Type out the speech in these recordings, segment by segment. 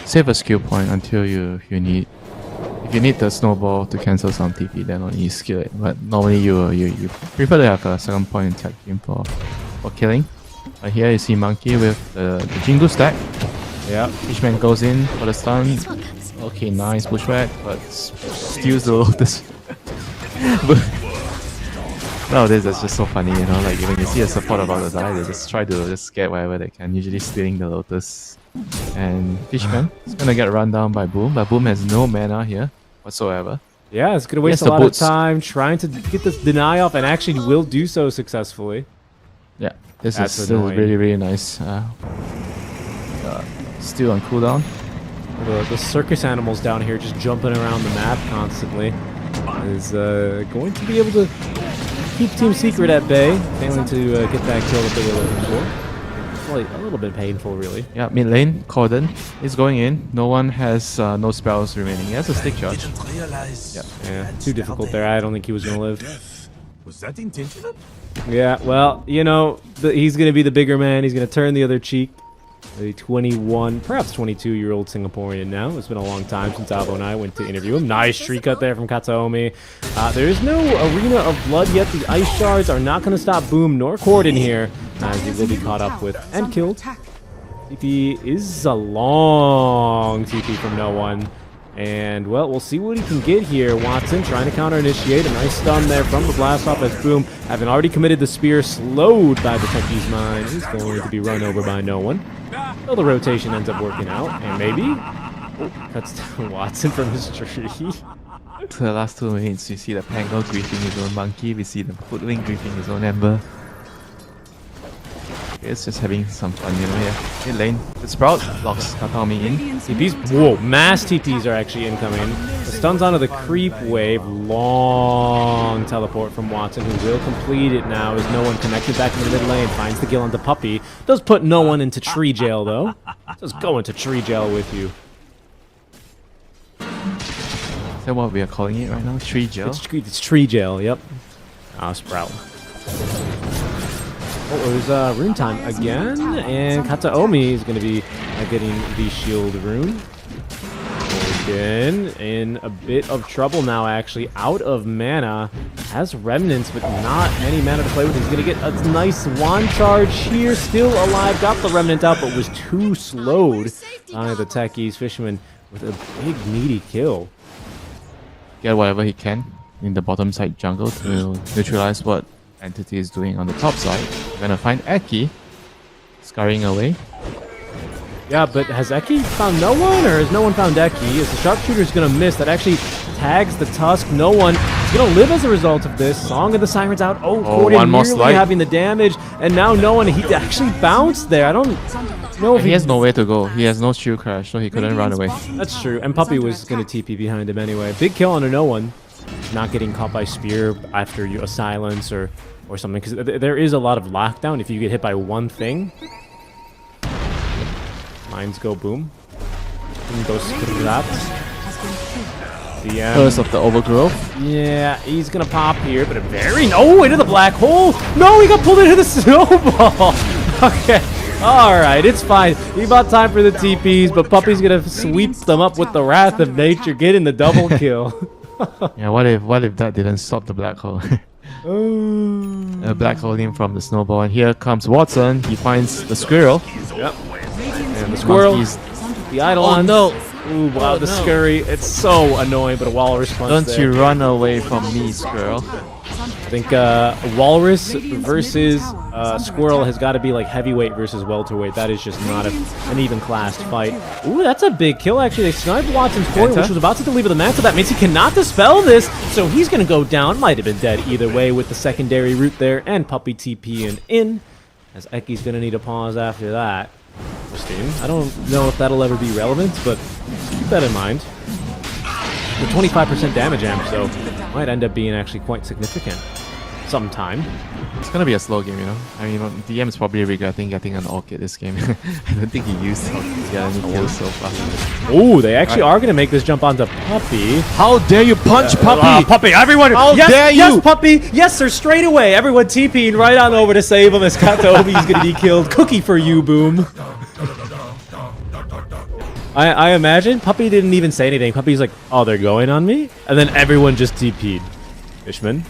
save a skill point until you need. If you need the snowball to cancel some TP, then only you skill it. But normally you prefer to have a second point in tag team for killing. But here you see Monkey with the Jingu stack. Yeah, Fishman goes in for the stun. Okay, nice pushback, but steals the Lotus. Nowadays that's just so funny, you know, like when you see a support about to die, they just try to just get whatever they can, usually stealing the Lotus. And Fishman is gonna get run down by Boom, but Boom has no mana here whatsoever. Yeah, it's gonna waste a lot of time trying to get this deny off, and actually will do so successfully. Yeah, this is really, really nice. Still on cooldown. The circus animals down here just jumping around the map constantly is going to be able to keep Team Secret at bay, failing to get that kill that they were looking for. It's a little bit painful, really. Yeah, mid lane, Kordan is going in. No one has no spells remaining. He has a stick charge. Yeah, too difficult there. I don't think he was going to live. Was that intentional? Yeah, well, you know, he's going to be the bigger man. He's going to turn the other cheek. A 21, perhaps 22-year-old Singaporean now. It's been a long time since Albo and I went to interview him. Nice tree cut there from Kataomi. There is no Arena of Blood yet. The Ice Shards are not going to stop Boom nor Kordan here, as he will be caught up with and killed. TP is a long TP from Noone. And, well, we'll see what he can get here. Watson trying to counter-initiate. A nice stun there from the blast off as Boom, having already committed the spear, slowed by the Techi's mine. He's going to be run over by Noone. So the rotation ends up working out, and maybe cuts down Watson from his tree. To the last 2 minutes, we see the Pango griefing his own Monkey, we see the Footwing griefing his own Ember. It's just having some fun, you know, here. Mid lane, the Sprout locks Kataomi in. TPs, whoa, mass TPs are actually incoming. The stuns onto the creep wave, long teleport from Watson, who will complete it now as Noone connected back into the mid lane, finds the kill onto Puppey. Does put Noone into tree jail though. Does go into tree jail with you. Is that what we are calling it right now? Tree jail? It's tree jail, yep. Sprout. Oh, there's rune time again, and Kataomi is going to be getting the shield rune. Again, in a bit of trouble now, actually, out of mana. Has remnants, but not any mana to play with. He's going to get a nice wand charge here, still alive. Got the remnant out, but was too slowed by the techies. Fishman with a big, meaty kill. Get whatever he can in the bottom side jungle to neutralize what Entity is doing on the top side. We're gonna find Ekki scurrying away. Yeah, but has Ekki found Noone, or has no one found Ekki? As the sharpshooter's gonna miss, that actually tags the Tusk. Noone is gonna live as a result of this. Song of the Sirens out. Oh, Kordan one more nearly slide. having the damage, and now Noone, he actually bounced there. I don't know if he has nowhere to go. He has no shield crash, so he couldn't run away. That's true, and Puppey was gonna TP behind him anyway. Big kill on a Noone. Not getting caught by spear after a silence or something, because there is a lot of lockdown if you get hit by one thing. Mines go Boom. And goes Scrap. Curse of the Overgrowth. Yeah, he's gonna pop here, but into the black hole. No, he got pulled into the snowball. Okay, all right, it's fine. He bought time for the TPs, but Puppey's gonna sweep them up with the Wrath of Nature, getting the double kill. Yeah, what if that didn't stop the black hole? A black hole in from the snowball, and here comes Watson. He finds the squirrel. Yep. And the squirrel, the Eidolon. Oh no! Ooh, wow, the scurry. It's so annoying, but a Walrus punch. Don't you run away from me, squirrel. I think Walrus versus Squirrel has got to be like heavyweight versus welterweight. That is just not an even classed fight. Ooh, that's a big kill, actually. They sniped Watson's point, which was about to deliver the Manta. That means he cannot dispel this, so he's going to go down. Might have been dead either way with the secondary route there, and Puppey TP in, as Ekki's going to need a pause after that. Interesting. I don't know if that'll ever be relevant, but keep that in mind. The 25% damage amp, so might end up being actually quite significant sometime. It's gonna be a slow game, you know. I mean, DM is probably regretting getting an Orchid this game. I don't think he used Orchid to get any kills so far. Oh, they actually are gonna make this jump onto Puppey. How dare you punch Puppey! Puppey, everyone! How dare you! Yes, Puppey! Yes, sir, straight away! Everyone TPing right on over to save him as Kataomi's gonna be killed. Cookie for you, Boom. I imagine Puppey didn't even say anything. Puppey's like, oh, they're going on me? And then everyone just TP'd. Fishman,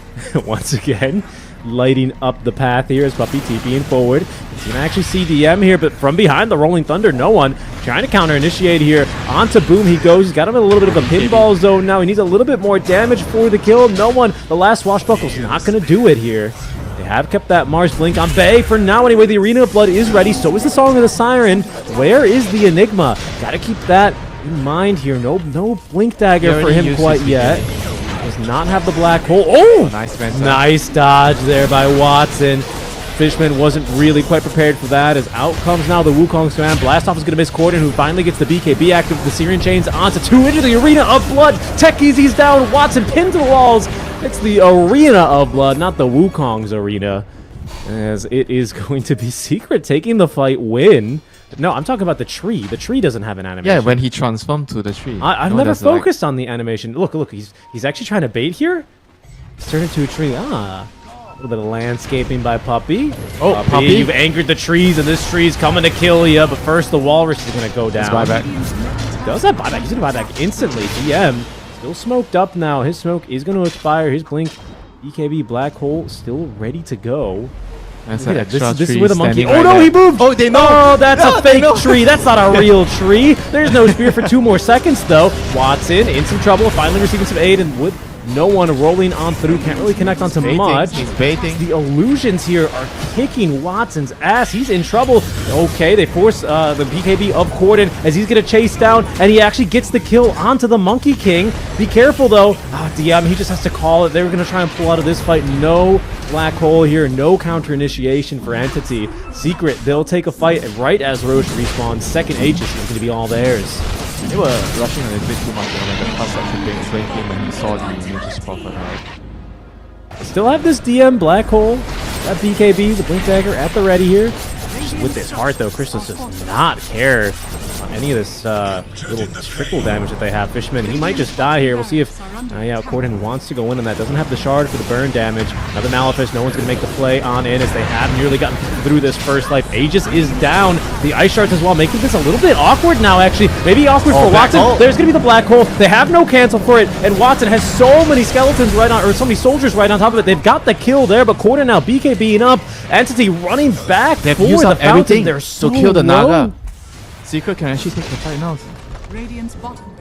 once again, lighting up the path here as Puppey TPing forward. He's going to actually see DM here, but from behind the Rolling Thunder, Noone trying to counter-initiate here. Onto Boom he goes. He's got him in a little bit of a pinball zone now. He needs a little bit more damage for the kill. Noone, the last swashbuckle's not going to do it here. They have kept that Mars Blink on Bay for now anyway. The Arena of Blood is ready. So is the Song of the Siren. Where is the Enigma? Got to keep that in mind here. No Blink Dagger for him quite yet. Does not have the black hole. Oh! Nice dodge there by Watson. Fishman wasn't really quite prepared for that, as out comes now the Wukong Slam. Blastoff is going to miss Kordan, who finally gets the BKB active. The Syrian Chains onto 2 into the Arena of Blood. Tech Easy's down. Watson pinned to the walls. It's the Arena of Blood, not the Wukong's arena, as it is going to be Secret taking the fight win. No, I'm talking about the tree. The tree doesn't have an animation. Yeah, when he transformed to the tree. I've never focused on the animation. Look, he's actually trying to bait here. He's turned into a tree. A little bit of landscaping by Puppey. Oh, Puppey, you've angered the trees, and this tree's coming to kill you. But first, the Walrus is going to go down. Buyback. He does have buyback. He's going to buy back instantly. DM still smoked up now. His smoke is going to expire. His Blink, BKB, Black Hole still ready to go. That's this is where the monkey. Right no, he moved. Oh, they know. Oh, that's a fake tree. That's not a real tree. There's no spear for 2 more seconds, though. Watson in some trouble, finally receiving some aid, and with no one rolling on through, can't really connect onto much. He's baiting. The illusions here are kicking Watson's ass. He's in trouble. Okay, they force the BKB of Kordan as he's going to chase down, and he actually gets the kill onto the Monkey King. Be careful, though. DM, he just has to call it. They were going to try and pull out of this fight. No black hole here. No counter initiation for Entity. Secret, they'll take a fight right as Roche respawns. Second Aegis is going to be all theirs. They were rushing a little bit too much when the Cubs actually flanking him when he saw the Ninja Prophet. Still have this DM Black Hole. That BKB, the Blink Dagger at the ready here. Just with this heart, though, Crystallis does not care on any of this little trickle damage that they have. Fishman, he might just die here. We'll see if Kordan wants to go in on that. Doesn't have the shard for the burn damage. Another Malefice. No one's going to make the play on in as they have nearly gotten through this first life. Aegis is down. The Ice Shards as well, making this a little bit awkward now, actually. Maybe awkward for Watson. There's going to be the Black Hole. They have no cancel for it, and Watson has so many skeletons right on, or so many soldiers right on top of it. They've got the kill there, but Kordan now BKBing up. Entity running back for the fountain. They're so to kill the low. Naga. Secret can actually take the fight now.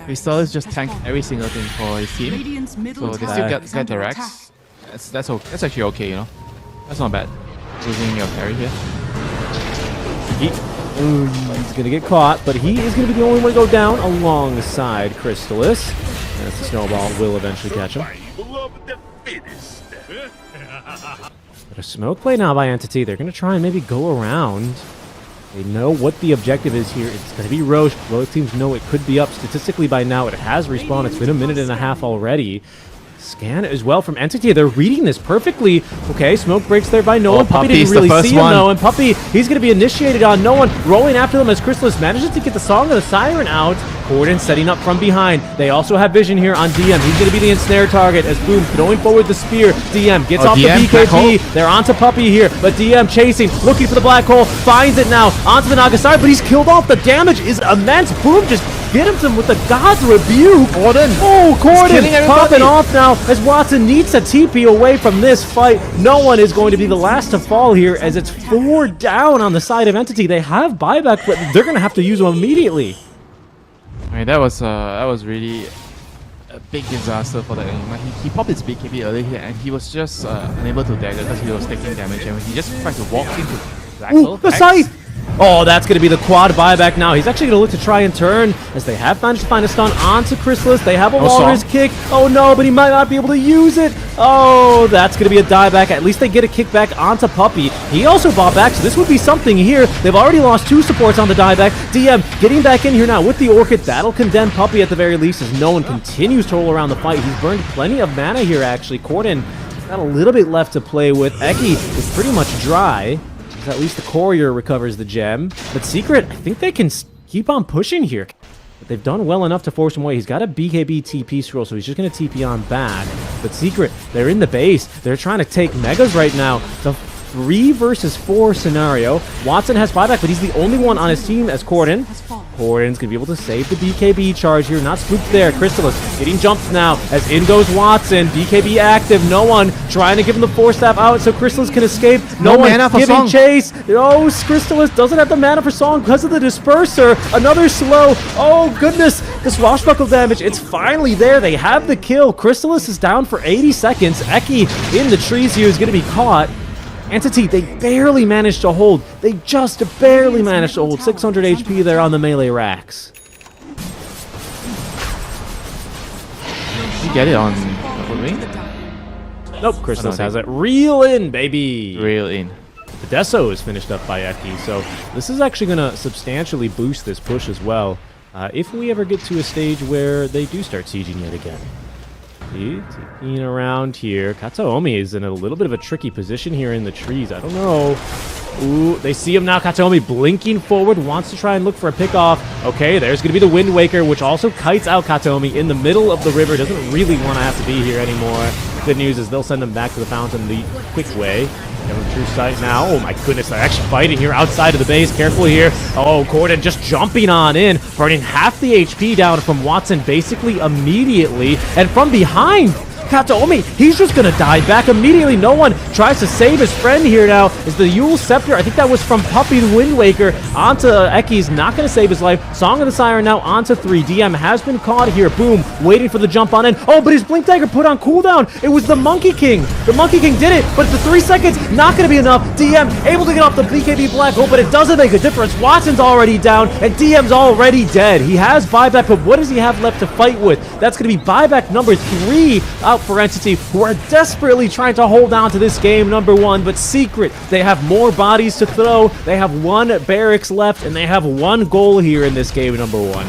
Crystallis just tanked every single thing for his team, so they still get the Rex. That's actually okay, you know. That's not bad. Losing your carry here. He's gonna get caught, but he is gonna be the only one to go down alongside Crystallis. As the snowball will eventually catch him. But a smoke play now by Entity. They're gonna try and maybe go around. They know what the objective is here. It's going to be Roche. Both teams know it could be up statistically by now. It has respawned. It's been 1.5 minutes already. Scan as well from Entity. They're reading this perfectly. Okay, smoke breaks there by Noone. Puppey didn't really see him, though. And Puppey, he's going to be initiated on Noone. Rolling after them as Crystallis manages to get the Song of the Siren out. Kordan setting up from behind. They also have vision here on DM. He's going to be the ensnare target as Boom throwing forward the spear. DM gets off DM, the BKB. They're onto Puppey here, but DM chasing, looking for the black hole, finds it now, onto the Naga side, but he's killed off. The damage is immense. Boom just hits him with the God's Rebuke. Kordan popping off now as Watson needs a TP away from this fight. No one is going to be the last to fall here as it's 4 down on the side of Entity. They have buyback, but they're going to have to use them immediately. I mean, that was really a big disaster for the enemy. He popped his BKB earlier here, and he was just unable to dagger because he was taking damage, and he just tried to walk into Black Hole. The scythe! Oh, that's going to be the quad buyback now. He's actually going to look to try and turn as they have managed to find a stun onto Crystallis. They have a Walrus kick. Oh no, but he might not be able to use it. Oh, that's going to be a dieback. At least they get a kickback onto Puppey. He also bought back, so this would be something here. They've already lost 2 supports on the dieback. DM getting back in here now with the Orchid. That'll condemn Puppey at the very least as no one continues to roll around the fight. He's burned plenty of mana here, actually. Kordan got a little bit left to play with. Ekki is pretty much dry. At least the courier recovers the gem. But Secret, I think they can keep on pushing here. But they've done well enough to force him away. He's got a BKB TP scroll, so he's just going to TP on back. But Secret, they're in the base. They're trying to take Megas right now to 3 versus 4 scenario. Watson has buyback, but he's the only one on his team as Kordan. Kordan's gonna be able to save the BKB charge here. Not spooked there. Crystallis getting jumped now as in goes Watson. BKB active. No one trying to give him the 4-stab out so Crystallis can escape. No one giving chase. Oh, Crystallis doesn't have the mana for Song because of the disperser. Another slow. Oh, goodness. The swashbuckle damage. It's finally there. They have the kill. Crystallis is down for 80 seconds. Ekki in the trees here is going to be caught. Entity, they barely managed to hold. They just barely managed to hold 600 HP there on the melee racks. You get it on me? Nope, Crystallis has it. Reel in, baby. Reel in. The Deso is finished up by Ekki, so this is actually going to substantially boost this push as well. If we ever get to a stage where they do start sieging yet again. Taking around here. Kataomi is in a little bit of a tricky position here in the trees. I don't know. Ooh, they see him now. Kataomi blinking forward, wants to try and look for a pickoff. Okay, there's going to be the Wind Waker, which also kites out Kataomi in the middle of the river. Doesn't really want to have to be here anymore. Good news is they'll send him back to the fountain the quick way. True sight now. Oh my goodness, they're actually fighting here outside of the base. Careful here. Oh, Kordan just jumping on in, burning half the HP down from Watson basically immediately. And from behind, Kataomi, he's just gonna die back immediately. No one tries to save his friend here now. Is the Yule Scepter, I think that was from Puppey the Wind Waker, onto Ekki's, not gonna save his life. Song of the Siren now onto 3. DM has been caught here. Boom, waiting for the jump on in. Oh, but his Blink Dagger put on cooldown. It was the Monkey King. The Monkey King did it, but the 3 seconds, not gonna be enough. DM able to get off the BKB Black Hole, but it doesn't make a difference. Watson's already down, and DM's already dead. He has buyback, but what does he have left to fight with? That's gonna be buyback number 3 out for Entity, who are desperately trying to hold on to this game number 1, but Secret, they have more bodies to throw. They have 1 barracks left, and they have 1 goal here in this game number 1.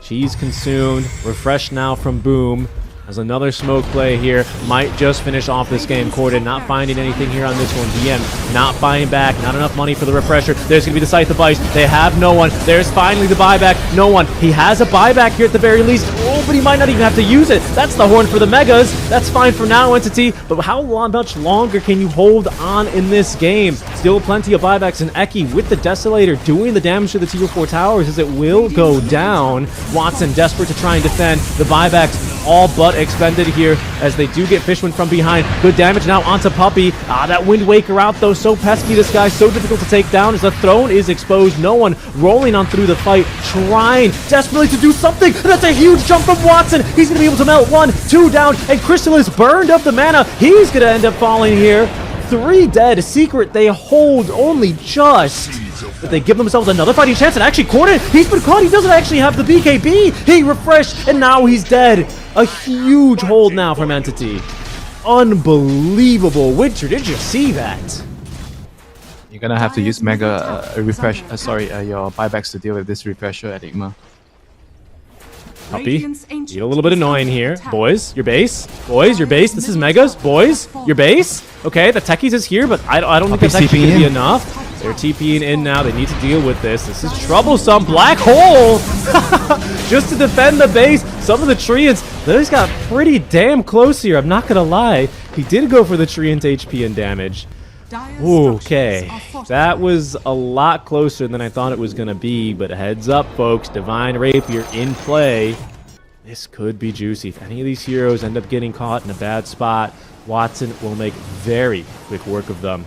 Cheese consumed, refreshed now from Boom. As another smoke play here might just finish off this game. Kordan not finding anything here on this one. DM not buying back. Not enough money for the refresher. There's going to be the Scythe of Ice. They have no one. There's finally the buyback. No one. He has a buyback here at the very least. Oh, but he might not even have to use it. That's the horn for the Megas. That's fine for now, Entity. But how much longer can you hold on in this game? Still plenty of buybacks, and Ekki with the Desolator doing the damage to the Tier 4 towers as it will go down. Watson desperate to try and defend. The buybacks all but expended here as they do get Fishman from behind. Good damage now onto Puppey. That Wind Waker out though, so pesky this guy, so difficult to take down as the throne is exposed. No one rolling on through the fight, trying desperately to do something. That's a huge jump from Watson. He's going to be able to melt 1, 2 down, and Crystallis burned up the mana. He's going to end up falling here. 3 dead. Secret, they hold only just. But they give themselves another fighting chance, and actually Kordan, he's been caught. He doesn't actually have the BKB. He refreshed, and now he's dead. A huge hold now from Entity. Unbelievable. Winter, did you see that? You're gonna have to use Mega refresh. Your buybacks to deal with this refresher at Igma. Puppey, get a little bit annoying here. Boys, your base. Boys, your base. This is Megas. Boys, your base. Okay, the Techies is here, but I don't think that's actually going to be enough. They're TPing in now. They need to deal with this. This is troublesome. Black hole! Just to defend the base. Some of the Treants, they just got pretty damn close here. I'm not going to lie. He did go for the Treant HP and damage. Okay, that was a lot closer than I thought it was going to be, but heads up, folks. Divine Rapier in play. This could be juicy. If any of these heroes end up getting caught in a bad spot, Watson will make very quick work of them.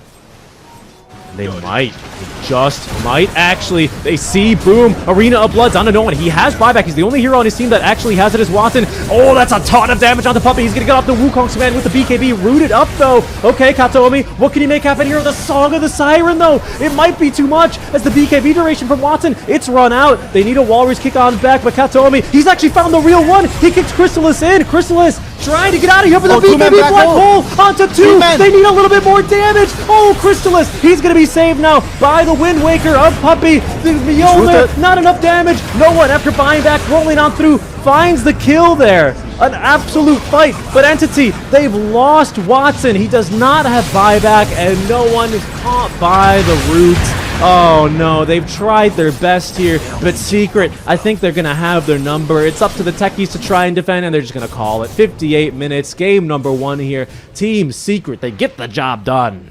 They might. They just might actually. They see, boom, Arena of Blood's on to Noone. He has buyback. He's the only hero on his team that actually has it as Watson. Oh, that's a ton of damage on the Puppey. He's going to get off the Wukong's command with the BKB. Rooted up, though. Okay, Kataomi, what can he make happen here? The Song of the Siren, though. It might be too much as the BKB duration from Watson. It's run out. They need a Walrus kick on back, but Kataomi, he's actually found the real one. He kicks Crystallis in. Crystallis trying to get out of here, but the BKB Black Hole onto 2. They need a little bit more damage. Oh, Crystallis, he's going to be saved now by the Wind Waker of Puppey. The Mjolnir, not enough damage. No one, after buying back, rolling on through, finds the kill there. an absolute fight. But Entity, they've lost Watson. He does not have buyback, and no one is caught by the roots. Oh no, they've tried their best here, but Secret, I think they're gonna have their number. It's up to the Techies to try and defend, and they're just gonna call it. 58 minutes, game number 1 here. Team Secret, they get the job done.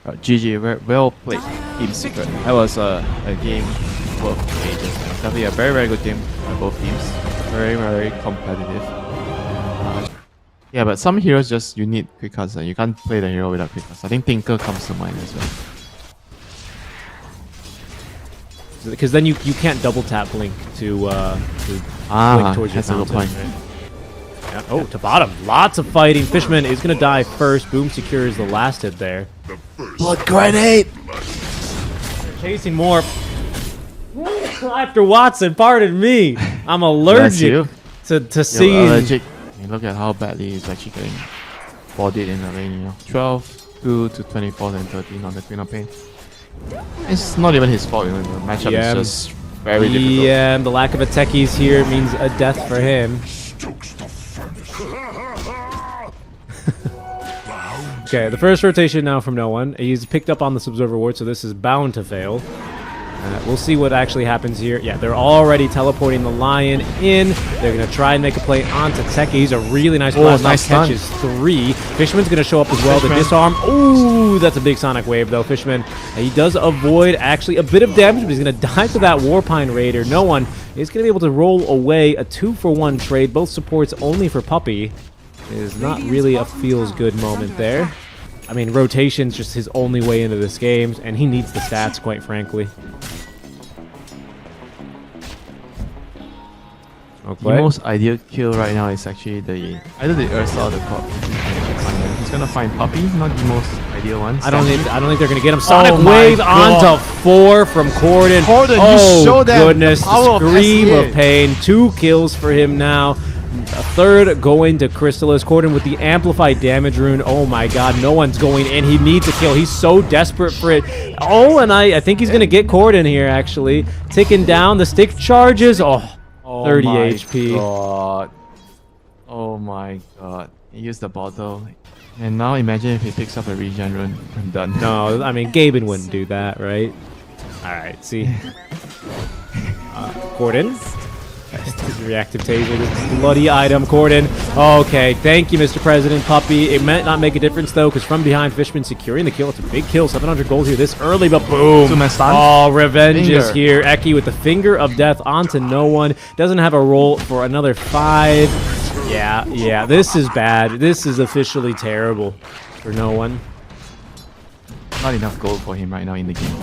GG, well played, Team Secret. That was a game worth ages. Definitely a very good game by both teams. Very competitive. Yeah, but some heroes just, you need quick cuts. You can't play the hero without quick cuts. I think Tinker comes to mind as well. Because then you can't double tap Blink to blink towards your that's a good fountain. point. Right? Yeah. Oh, to bottom. Lots of fighting. Fishman is going to die first. Boom secures the last hit there. Blood grenade! Chasing more. After Watson, pardon me. I'm allergic to seeing. You're allergic. I mean, look at how badly he's actually getting bodied in the lane, you know. 12, 2 to 24 and 13 on the Queen of Pain. It's not even his fault, you know. The matchup is just very difficult. Yeah, the lack of a techies here means a death for him. Okay, the first rotation now from Noone. He's picked up on this Observer Ward, so this is bound to fail. We'll see what actually happens here. Yeah, they're already teleporting the Lion in. They're going to try and make a play onto Teki. He's a really nice blast. Nice catches 3. Fishman's going to show up as well to disarm. Ooh, that's a big Sonic Wave, though. Fishman, he does avoid actually a bit of damage, but he's going to die to that Warpine Raider. Noone is going to be able to roll away a 2-for-1 trade. Both supports only for Puppey. It is not really a feels-good moment there. I mean, rotation's just his only way into this game, and he needs the stats, quite frankly. Okay. The most ideal kill right now is actually either the Ursa or the Corp. He's gonna find Puppey, not the most ideal one. I don't think they're gonna get him. Sonic Oh my Wave God. onto 4 from Kordan. Kordan, you oh show them goodness, the power of scream SEA. of pain. 2 kills for him now. A third going to Crystallis. Kordan with the amplified damage rune. Oh my god, no one's going in. He needs a kill. He's so desperate for it. Oh, and I think he's going to get Kordan here, actually. Ticking down the stick charges. Oh, 30 HP. God. Oh my god. He used the bottle. And now imagine if he picks up a regen rune. I'm done. No, I mean, Gaben wouldn't do that, right? Alright, see. Kordan. Reactive taser, this bloody item, Kordan. Okay, thank you, Mr. President. Puppey. It might not make a difference, though, because from behind, Fishman securing the kill. It's a big kill, 700 gold here this early, but boom. Oh, revenge is here. Ekki with the finger of death onto Noone. Doesn't have a roll for another 5. Yeah, this is bad. This is officially terrible for Noone. Not enough gold for him right now in the game.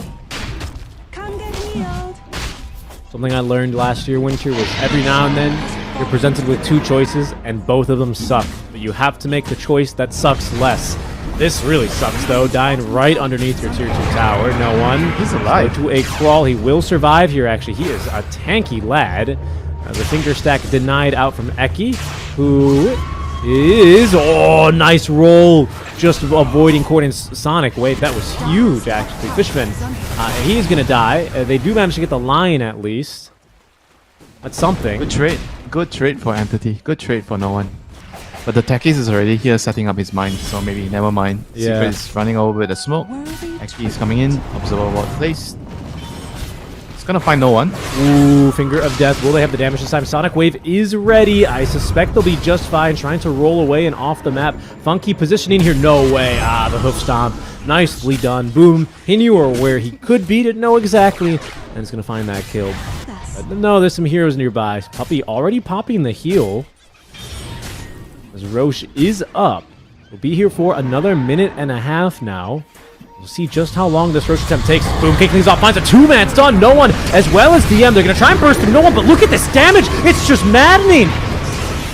Something I learned last year, Winter, was every now and then you're presented with 2 choices and both of them suck. But you have to make the choice that sucks less. This really sucks, though. Dying right underneath your tier 2 tower. Noone. He's alive. Go to a crawl. He will survive here, actually. He is a tanky lad. The finger stack denied out from Ekki, who is... Oh, nice roll. Just avoiding Kordan's Sonic Wave. That was huge, actually. Fishman, he's going to die. They do manage to get the Lion, at least. That's something. Good trade. Good trade for Entity. Good trade for Noone. But the Techies is already here setting up his mine, so maybe never mind. Yeah. Secret is running over with the smoke. XP is coming in. Observer ward placed. It's gonna find Noone. Ooh, Finger of Death. Will they have the damage this time? Sonic Wave is ready. I suspect they'll be just fine. Trying to roll away and off the map. Funky positioning here. No way. The hoof stomp. Nicely done. Boom. He knew where he could be. Didn't know exactly. And it's going to find that kill. No, there's some heroes nearby. Puppey already popping the heal. As Roche is up. We'll be here for another minute and a half now. We'll see just how long this Roche attempt takes. Boom, kicking things off, finds a 2-man stun. Noone, as well as DM. They're going to try and burst through Noone, but look at this damage. It's just maddening.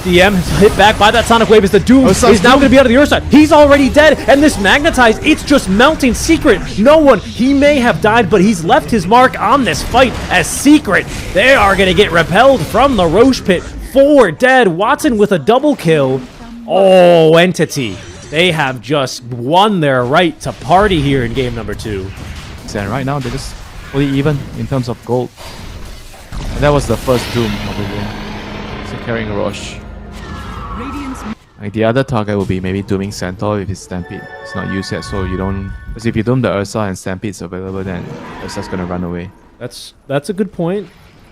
DM is hit back by that Sonic Wave as the Doom is now going to be out of the Ursa. He's already dead, and this Magnetize, it's just melting. Secret, Noone, he may have died, but he's left his mark on this fight as Secret. They are going to get repelled from the Roche Pit. 4 dead. Watson with a double kill. Oh, Entity. They have just won their right to party here in game number 2. And right now they're just fully even in terms of gold. And that was the first Doom of the game. Securing Roche. Like the other target would be maybe dooming Centaur if his Stampede is not used yet, so you don't. Because if you doom the Ursa and Stampede's available, then Ursa's gonna run away. That's a good point.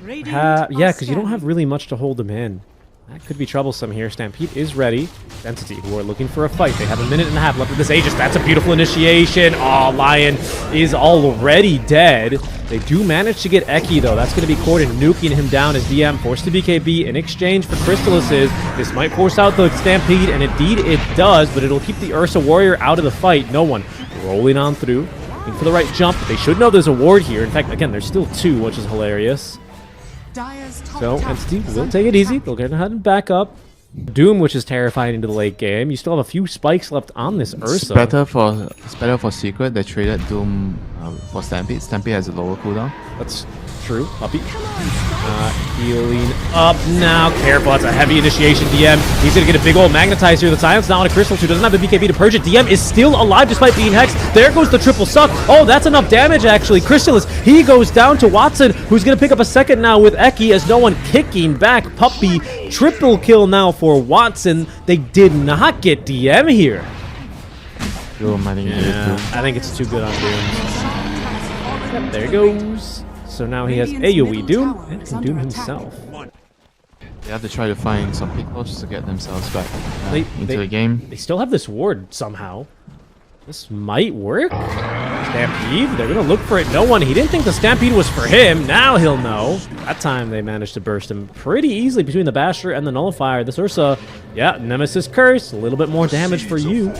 Yeah, because you don't have really much to hold him in. That could be troublesome here. Stampede is ready. Entity, who are looking for a fight. They have a minute and a half left of this Aegis. That's a beautiful initiation. Oh, Lion is already dead. They do manage to get Ekki, though. That's going to be Kordan nuking him down as DM, forced to BKB in exchange for Crystallis. This might force out the Stampede, and indeed it does, but it'll keep the Ursa Warrior out of the fight. Noone rolling on through, looking for the right jump. They should know there's a ward here. In fact, again, there's still 2, which is hilarious. So, Entity will take it easy. They'll get ahead and back up. Doom, which is terrifying into the late game. You still have a few spikes left on this Ursa. It's better for Secret. They traded Doom for Stampede. Stampede has a lower cooldown. That's true. Puppey. Healing up now. Careful. That's a heavy initiation. DM. He's going to get a big old magnetize here. The silence now on a Crystal, who doesn't have the BKB to purge it. DM is still alive despite being hexed. There goes the triple suck. Oh, that's enough damage, actually. Crystallis, he goes down to Watson, who's going to pick up a second now with Ekki as Noone kicking back. Puppey, triple kill now for Watson. They did not get DM here. Doom, I think it's too good on Doom. Yep, there he goes. So now he has AoE Doom and can Doom himself. They have to try to find some pickles to get themselves back into the game. They still have this ward somehow. This might work. Stampede, they're going to look for it. Noone, he didn't think the Stampede was for him. Now he'll know. That time they managed to burst him pretty easily between the Basher and the Nullifier. This Ursa, yeah, Nemesis Curse, a little bit more damage for you.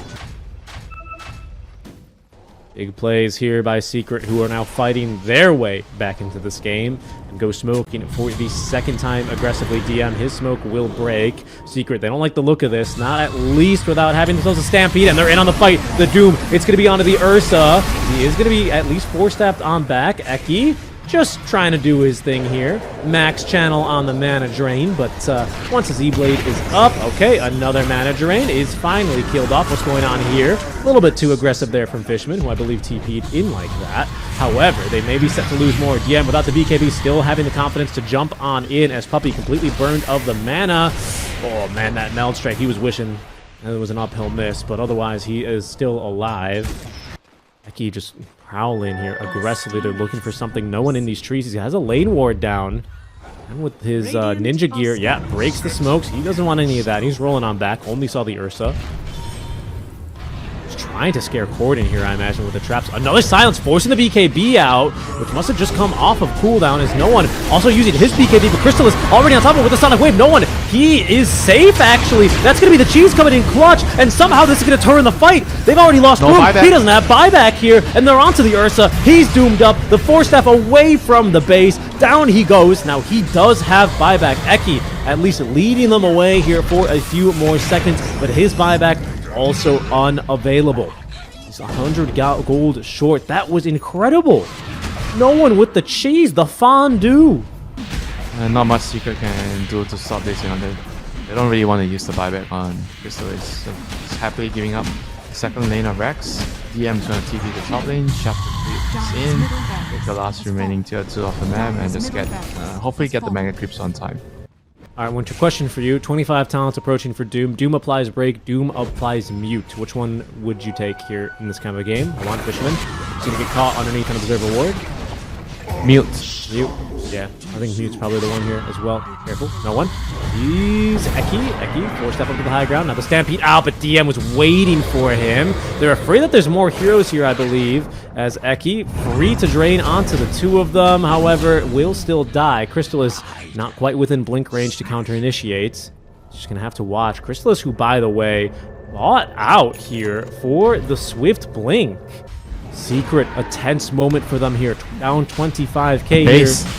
Big plays here by Secret, who are now fighting their way back into this game. And go smoking for the second time aggressively. DM, his smoke will break. Secret, they don't like the look of this. Not at least without having themselves a Stampede, and they're in on the fight. The Doom, it's going to be onto the Ursa. He is going to be at least 4-staffed on back. Ekki, just trying to do his thing here. Max channel on the mana drain, but once his E-Blade is up, okay, another mana drain is finally killed off. What's going on here? A little bit too aggressive there from Fishman, who I believe TP'd in like that. However, they may be set to lose more. DM, without the BKB, still having the confidence to jump on in as Puppey completely burned of the mana. Oh man, that Meld Strike, he was wishing it was an uphill miss, but otherwise he is still alive. Ekki just prowling here aggressively. They're looking for something. No one in these trees. He has a lane ward down. And with his ninja gear, yeah, breaks the smokes. He doesn't want any of that. He's rolling on back. Only saw the Ursa. He's trying to scare Kordan here, I imagine, with the traps. Another silence forcing the BKB out, which must have just come off of cooldown as Noone also using his BKB, but Crystallis already on top of it with the Sonic Wave. Noone, he is safe, actually. That's going to be the cheese coming in clutch, and somehow this is going to turn the fight. They've already lost room. He doesn't have buyback here, and they're onto the Ursa. He's doomed up. The 4-staff away from the base. Down he goes. Now he does have buyback. Ekki at least leading them away here for a few more seconds, but his buyback also unavailable. He's 100 gold short. That was incredible. Noone with the cheese, the fondue. Not much Secret can do to stop this. They don't really want to use the buyback on Crystallis, so just happily giving up the second lane of Rex. DM's going to TP the top lane, shove the creeps in, take the last remaining tier 2 of the map, and just get hopefully get the mega creeps on time. Alright, Winter, question for you. 25 talents approaching for Doom. Doom applies break, Doom applies mute. Which one would you take here in this kind of a game? I want Fishman. He's going to get caught underneath an observer ward. Mute. Mute. Yeah, I think Mute's probably the one here as well. Careful. No one. He's Ekki. Ekki, 4-step up to the high ground. Now the Stampede out, but DM was waiting for him. They're afraid that there's more heroes here, I believe, as Ekki free to drain onto the 2 of them. However, will still die. Crystallis not quite within blink range to counter-initiate. Just going to have to watch. Crystallis, who, by the way, bought out here for the Swift Blink. Secret, a tense moment for them here. Down 25k base. Here.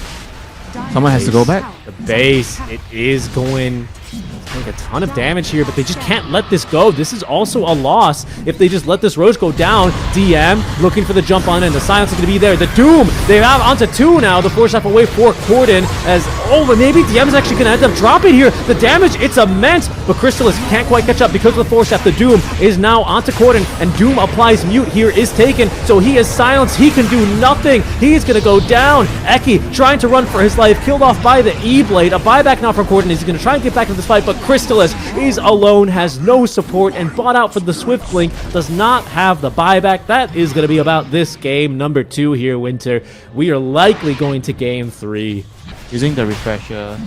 Someone has to go back. The base, it is going to take a ton of damage here, but they just can't let this go. This is also a loss if they just let this Roche go down. DM looking for the jump on, and the silence is going to be there. The Doom, they have onto 2 now. The 4-step away for Kordan as, oh, but maybe DM is actually going to end up dropping here. The damage, it's immense, but Crystallis can't quite catch up because of the 4-step. The Doom is now onto Kordan, and Doom applies mute here is taken, so he is silenced. He can do nothing. He's going to go down. Ekki trying to run for his life, killed off by the E-Blade. A buyback now from Kordan. He's going to try and get back into this fight, but Crystallis is alone, has no support, and bought out for the Swift Blink, does not have the buyback. That is going to be about this game number 2 here, Winter. We are likely going to game 3. Using the refresher,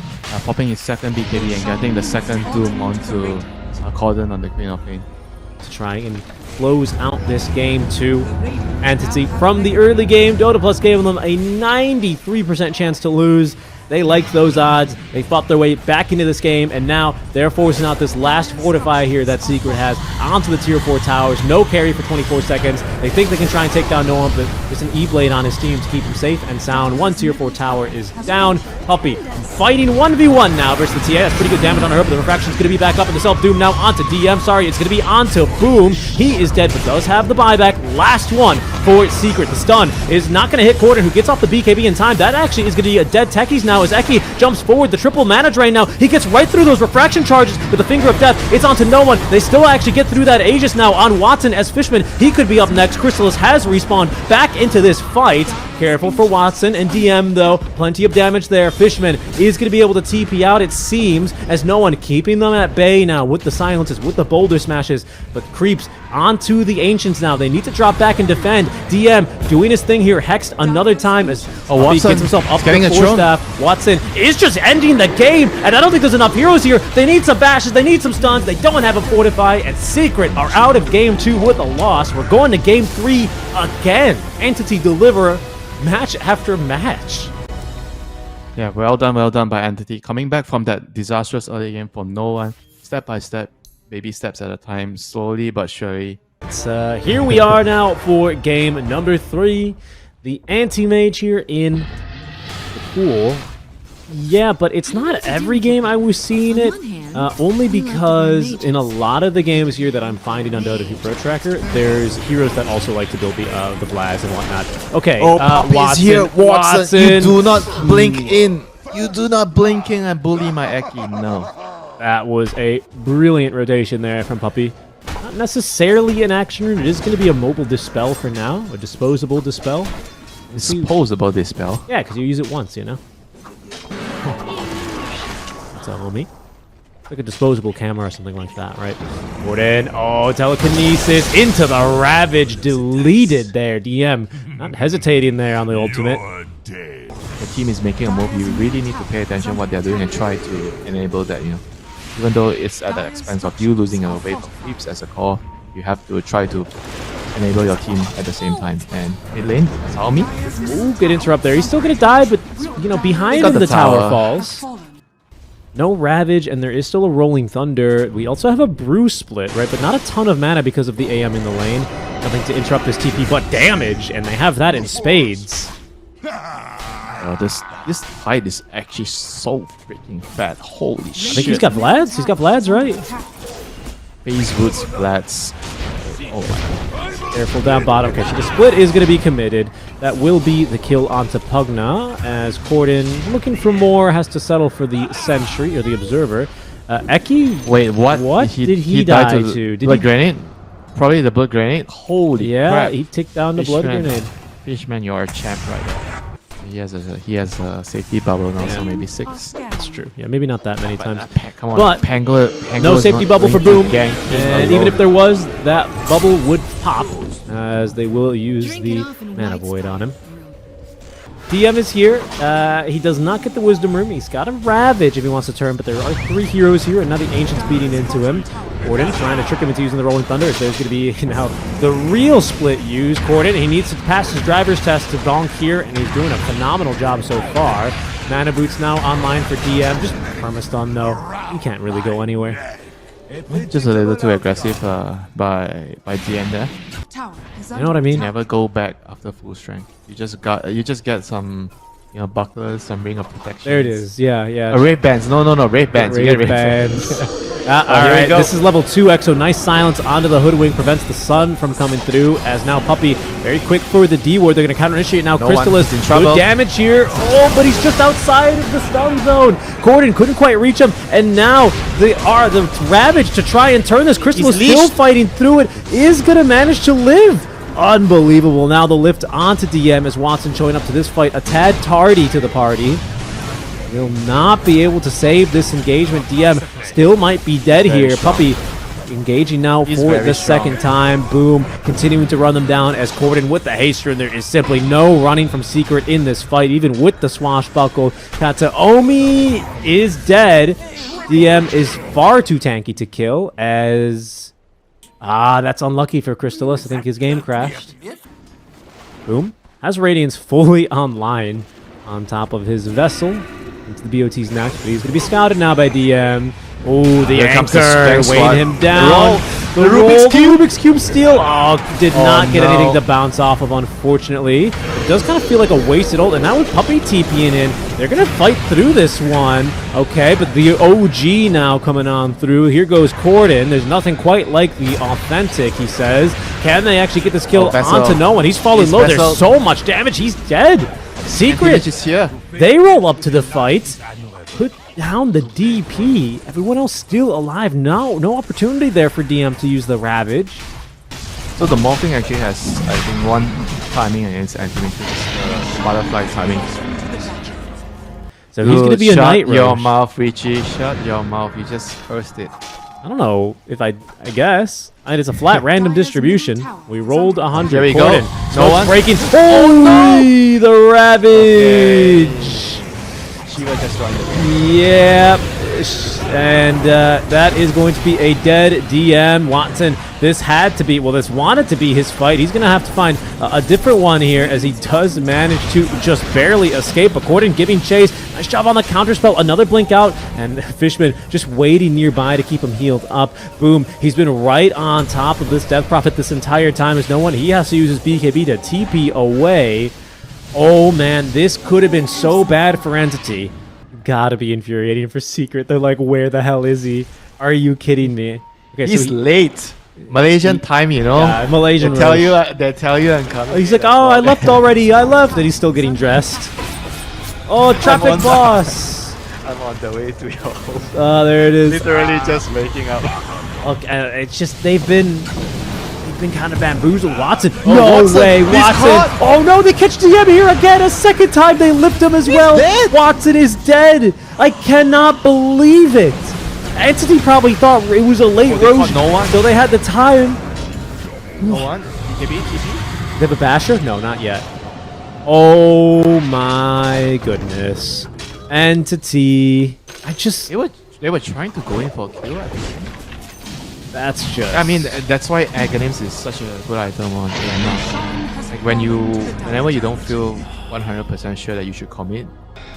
popping his second BKB and getting the second Doom onto Kordan on the Queen of Pain. To try and close out this game 2. Entity from the early game, Dota Plus gave them a 93% chance to lose. They liked those odds. They fought their way back into this game, and now they're forcing out this last fortify here that Secret has onto the tier 4 towers. No carry for 24 seconds. They think they can try and take down Noone, but there's an E-Blade on his team to keep him safe and sound. One tier 4 tower is down. Puppey fighting 1v1 now versus the TA. That's pretty good damage on her, but the refraction's going to be back up, and the self-doom now onto DM. Sorry, it's going to be onto Boom. He is dead, but does have the buyback. Last one for Secret. The stun is not going to hit Kordan, who gets off the BKB in time. That actually is going to be a dead Techies now as Ekki jumps forward. The triple mana drain now. He gets right through those refraction charges with the finger of death. It's onto Noone. They still actually get through that Aegis now on Watson as Fishman. He could be up next. Crystallis has respawned back into this fight. Careful for Watson and DM though. Plenty of damage there. Fishman is going to be able to TP out, it seems, as Noone keeping them at bay now with the silences, with the boulder smashes, but creeps onto the Ancients now. They need to drop back and defend. DM doing his thing here. Hexed another time as Watson gets himself up to the 4 staff. Watson is just ending the game, and I don't think there's enough heroes here. They need some bashes, they need some stuns, they don't have a fortify, and Secret are out of game 2 with a loss. We're going to game 3 again. Entity deliver match after match. Yeah, well done by Entity. Coming back from that disastrous early game from Noone, step by step, baby steps at a time, slowly but surely. Here we are now for game number 3. The anti-mage here in the pool. Yeah, but it's not every game I was seeing it. Only because in a lot of the games here that I'm finding on Dota 2 Pro Tracker, there's heroes that also like to build the Vlads and whatnot. Okay, Watson, here. Watson, you do not blink in. You do not blink in and bully my Ekki, no. That was a brilliant rotation there from Puppey. Not necessarily an action rune. It is going to be a mobile dispel for now, a disposable dispel. Disposable dispel? Yeah, because you use it once, you know. That's a homie. Like a disposable camera or something like that, right? Kordan, oh, telekinesis into the Ravage, deleted there. DM not hesitating there on the ultimate. The team is making a move, you really need to pay attention what they're doing and try to enable that, you know. Even though it's at the expense of you losing a wave of creeps as a core, you have to try to enable your team at the same time. And mid lane, Kataomi. Ooh, good interrupt there. He's still gonna die, but you know, behind him the tower falls. No Ravage, and there is still a Rolling Thunder. We also have a Brew split, right? But not a ton of mana because of the AM in the lane. Nothing to interrupt this TP, but damage, and they have that in spades. This fight is actually so freaking fat. Holy shit. I think he's got Vlads. He's got Vlads, right? Phase Roots, Vlads. Oh my god. Careful down bottom. Okay, so the split is going to be committed. That will be the kill onto Pugna, as Kordan, looking for more, has to settle for the Sentry, or the Observer. Ekki? Wait, what? What did he die to? Did blood grenade? Probably the blood grenade? Holy crap. He ticked down the blood grenade. Fishman, you're a champ right there. He has a safety bubble now, so maybe 6. That's true. Yeah, maybe not that many times. Come on, but Pangler no safety bubble for Boom. And even if there was, that bubble would pop, as they will use the Mana Void on him. DM is here. He does not get the Wisdom Room. He's got a Ravage if he wants to turn, but there are 3 heroes here, and now the Ancient's beating into him. Kordan trying to trick him into using the Rolling Thunder. If there's going to be now the real split used. Kordan, he needs to pass his driver's test to Donk here, and he's doing a phenomenal job so far. Mana Boots now online for DM. Just permastun though. He can't really go anywhere. Just a little too aggressive by DM there. You know what I mean? Never go back after full strength. You just get some, you know, bucklers, some ring of protection. There it is. Yeah. Wraith bands. No, Wraith bands. You get Wraith bands. Alright, this is level 2 Exo. Nice silence onto the Hoodwink. Prevents the sun from coming through, as now Puppey very quick for the D-ward. They're going to counter-initiate now. Crystallis in trouble. Good damage here. Oh, but he's just outside of the stun zone. Kordan couldn't quite reach him, and now the Ravage to try and turn this. Crystallis still fighting through it. Is going to manage to live. Unbelievable. Now the lift onto DM as Watson showing up to this fight a tad tardy to the party. will not be able to save this engagement. DM still might be dead Very here. strong. Puppey engaging now He's for very the strong. second time. Boom. Continuing to run them down as Kordan with the haster, and there is simply no running from Secret in this fight, even with the swashbuckle. Kataomi is dead. DM is far too tanky to kill as... that's unlucky for Crystallis. I think his game crashed. Boom. Has Radiance fully online on top of his vessel. Into the BOT's next, but he's going to be scouted now by DM. Oh, the Here comes the anchor spring weighing swat. him down. The The Rubik's roll, Cube. the Rubik's Cube steal. Oh, did not get no. anything to bounce off of, unfortunately. It does kind of feel like a wasted ult, and now with Puppey TPing in, they're going to fight through this one. Okay, but the OG now coming on through. Here goes Kordan. There's nothing quite like the authentic, he says. Can they actually get this kill Vessel. onto Noone? He's falling He's low. Vessel. There's so much damage. He's dead. Secret. is here. They roll up to the fight, put down the DP. Everyone else still alive. No opportunity there for DM to use the Ravage. So the morphing actually has, I think, one timing against enemy, which is the butterfly timing. So he's going to be a Shut Night your Roche. mouth, Richie. Shut your mouth. You just cursed it. I don't know if I guess. It's a flat random distribution. We rolled 100. There we go. Kordan, No smoke one. breaking. Oh, no! The Ravage. Shiva just run away. Yep. And that is going to be a dead DM. Watson, this had to be, well, this wanted to be his fight. He's going to have to find a different one here as he does manage to just barely escape. But Kordan giving chase. Nice job on the counterspell. Another blink out. And Fishman just waiting nearby to keep him healed up. Boom. He's been right on top of this Death Prophet this entire time. There's no one. He has to use his BKB to TP away. Oh, man. This could have been so bad for Entity. Gotta be infuriating for Secret. They're like, where the hell is he? Are you kidding me? Okay, He's so late. Malaysian time, you know. yeah, Malaysian They tell Roche. you. They tell you I'm coming. He's like, oh, I left already. I left. And he's still getting dressed. Oh, traffic on the- boss. I'm on the way to your home. There it is. Literally just waking up. Look, it's just they've been kind of bamboozled. Watson, Oh, no Watson, way, he's Watson. caught. Oh no, they catch DM here again. A second time they lift him as well. dead. Watson is dead. I cannot believe it. Entity probably thought it was a late Oh, they Roche, caught no one? so they had the time. No one. BKB, TP. They have a basher? No, not yet. Oh my goodness. Entity. They were trying to go in for a kill. I think. That's just... I mean, that's why Agonims is such a good item on AML. Like whenever you don't feel 100% sure that you should commit.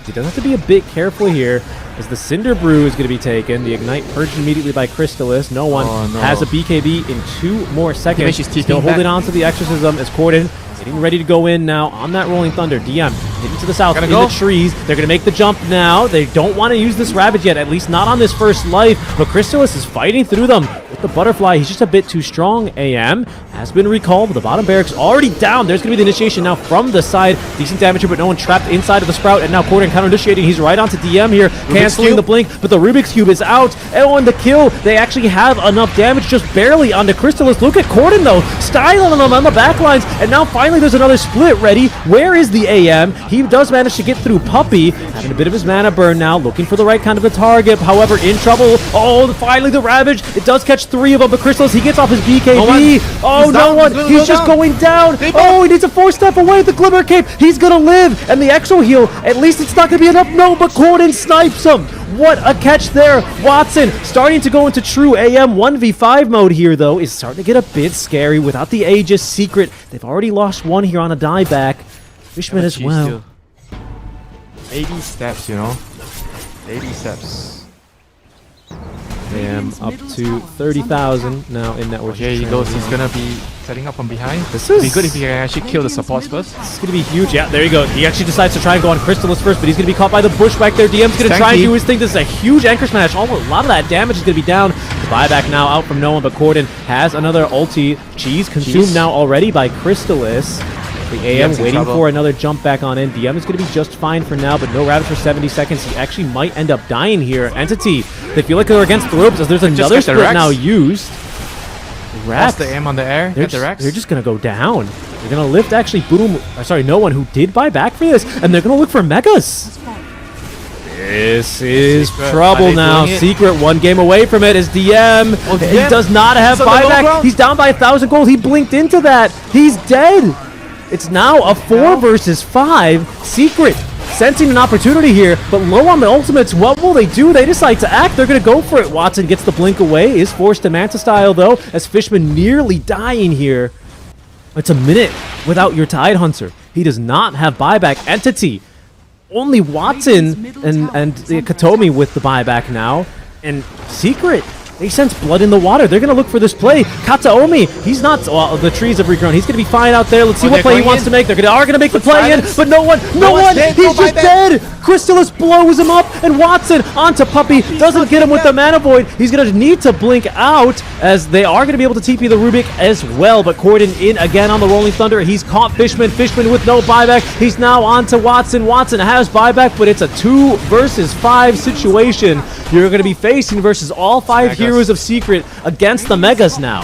He does have to be a bit careful here as the Cinder Brew is going to be taken. The Ignite purged immediately by Crystallis. No one has a BKB in 2 more seconds. she's TPing Still holding back. on to the Exorcism as Kordan getting ready to go in now on that Rolling Thunder. DM hitting to the south Gotta in go. the trees. They're going to make the jump now. They don't want to use this Ravage yet, at least not on this first life. But Crystallis is fighting through them with the Butterfly. He's just a bit too strong. AM has been recalled, but the bottom barracks already down. There's going to be the initiation now from the side. Decent damage here, but no one trapped inside of the Sprout. And now Kordan counter-initiating. He's right onto DM here, canceling the blink, but the Rubik's Cube is out. And on the kill, they actually have enough damage, just barely onto Crystallis. Look at Kordan, though, styling them on the backlines. And now finally there's another split ready. Where is the AM? He does manage to get through Puppey, having a bit of his mana burn now, looking for the right kind of a target. However, in trouble. Oh, finally the Ravage. It does catch 3 of them, but Crystallis, he gets off his BKB. No one. Oh, He's no down. one. He's gonna He's go just down. going down. Oh, he needs a 4-step away. The Glimmer Cape. He's going to live. And the Exo Heal, at least it's not going to be enough. No, but Kordan snipes him. What a catch there. Watson starting to go into true AM 1v5 mode here, though, is starting to get a bit scary without the Aegis Secret. They've already lost one here on a dieback. Fishman as well. Baby steps, you know. Baby steps. AM up to 30,000 now in network. Here he goes. He's gonna be setting up from behind. This It'd be is- good if he can actually kill the supports first. This is going to be huge. Yeah, there you go. He actually decides to try and go on Crystallis first, but he's going to be caught by the bush back there. DM's going to try and Tanky. do his thing. This is a huge anchor smash. A lot of that damage is going to be down. The buyback now out from Noone, but Kordan has another ulti. Cheese consumed Cheese. now already by Crystallis. The AM DM's in waiting trouble. for another jump back on in. DM is going to be just fine for now, but no Ravage for 70 seconds. He actually might end up dying here. Entity, they feel like they're against the ropes as there's another get the split Rex. now used. That's Rats. the aim on the air. They're Get the Rex. just going to go down. They're going to lift actually Boom. Sorry, no one who did buy back for this. And they're going to look for Megas. This is Secret, trouble are they now. doing it? Secret 1 game away from it as DM. Oh, He DM? does not have He's on the low buyback. ground. He's down by 1,000 gold. He blinked into that. He's dead. It's now a 4 versus 5. Secret sensing an opportunity here, but low on the ultimates. What will they do? They decide to act. They're going to go for it. Watson gets the blink away. Is forced to Manta style, though, as Fishman nearly dying here. It's a minute without your Tide Hunter. He does not have buyback. Entity. Only Watson and Kataomi with the buyback now. And Secret, they sense blood in the water. They're going to look for this play. Kataomi, he's not... Well, the trees have regrown. He's going to be fine out there. Let's see what play he wants to make. They're going to make the play in, but no one. He's just dead. Crystallis blows him up, and Watson onto Puppey. Doesn't get him with the Mana Void. He's going to need to blink out, as they are going to be able to TP the Rubik as well. But Kordan in again on the Rolling Thunder. He's caught Fishman. Fishman with no buyback. He's now onto Watson. Watson has buyback, but it's a 2 versus 5 situation. You're going to be facing versus all 5 heroes of Secret against the Megas now.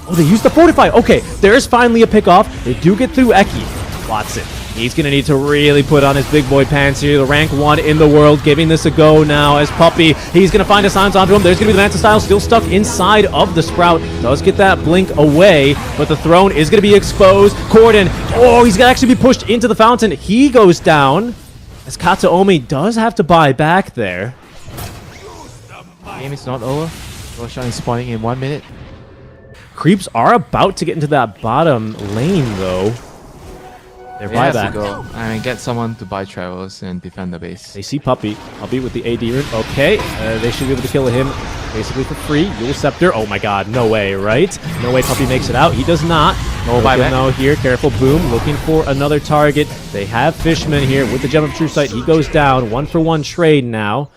Oh, they used the Fortify. Okay, there's finally a pickoff. They do get through Ekki. Watson. He's going to need to really put on his big boy pants here. The rank 1 in the world, giving this a go now as Puppey. He's going to find a signs onto him. There's going to be the Manta style still stuck inside of the Sprout. Does get that blink away, but the throne is going to be exposed. Kordan, oh, he's going to actually be pushed into the fountain. He goes down as Kataomi does have to buy back there. Game is not over. Roshan is spawning in 1 minute. Creeps are about to get into that bottom lane, though. Their They have to buyback. go and get someone to buy travels and defend the base. They see Puppey. Puppey with the AD rune. Okay, they should be able to kill him basically for free. Yule Scepter. Oh my god, no way, right? No way Puppey makes it out. He does not. No buyback. No here. Careful, boom. Looking for another target. They have Fishman here with the Gem of True Sight. He goes down. 1-for-1 trade now.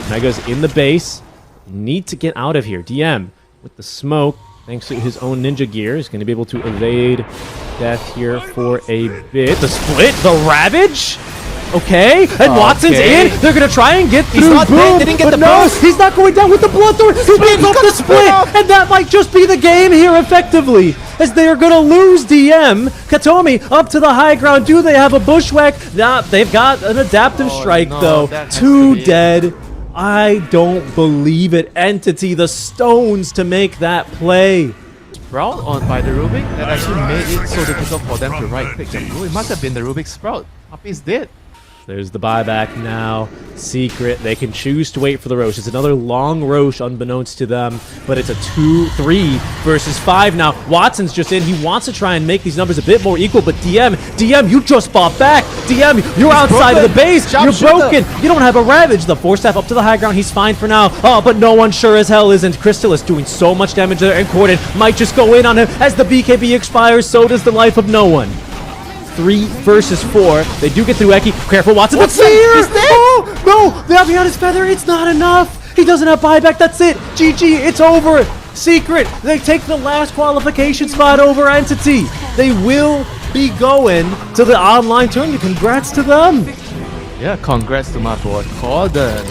Mega's in the base. Need to get out of here. DM with the smoke. Thanks to his own ninja gear, is going to be able to evade death here for a bit. The split, the Ravage. Okay, and Watson's in. They're going to try and get through. Not Boom, they didn't get but the burst. he's not going down with the Bloodthorn. He picks up the split, and that might just be the game here effectively, as they are going to lose DM. Kataomi up to the high ground. Do they have a bushwhack? Nah, they've got an adaptive strike, no, though. that has to 2 be it. dead. I don't believe it. Entity, the stones to make that play. Sprout on by the Rubik that actually made it so difficult for them to right click. It must have been the Rubik Sprout. Puppey's dead. There's the buyback now. Secret. They can choose to wait for the Roche. It's another long Roche unbeknownst to them, but it's a 2-3 versus 5 now. Watson's just in. He wants to try and make these numbers a bit more equal, but DM, you just bought back. DM, you're outside of the base. You're broken. You don't have a Ravage. The Force Staff up to the high ground. He's fine for now. Oh, but no one sure as hell isn't. Crystallis doing so much damage there, and Kordan might just go in on him. As the BKB expires, so does the life of no one. 3 versus 4. They do get through Ekki. Careful, Watson. What's here? Oh, no! The Avion is feather. It's not enough. He doesn't have buyback. That's it. GG. It's over. Secret. They take the last qualification spot over Entity. They will be going to the online tournament. Congrats to them. Yeah, congrats to my boy Kordan.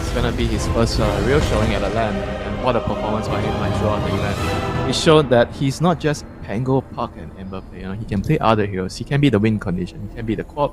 It's gonna be his first real showing at the LAN, and what a performance by him throughout the event. He showed that he's not just Pango, Puck, and Ember player. He can play other heroes. He can be the win condition. He can be the quad